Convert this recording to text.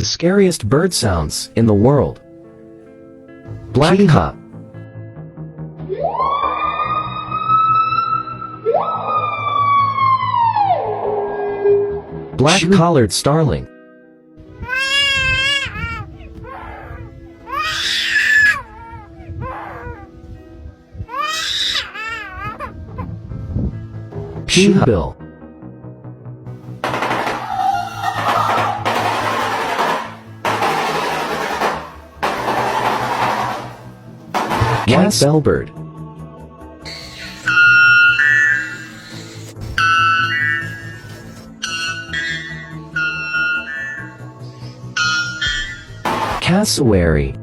The scariest bird sounds in the world. Blackcock. Black-collared starling. Peabill. White bellbird. Cassowary.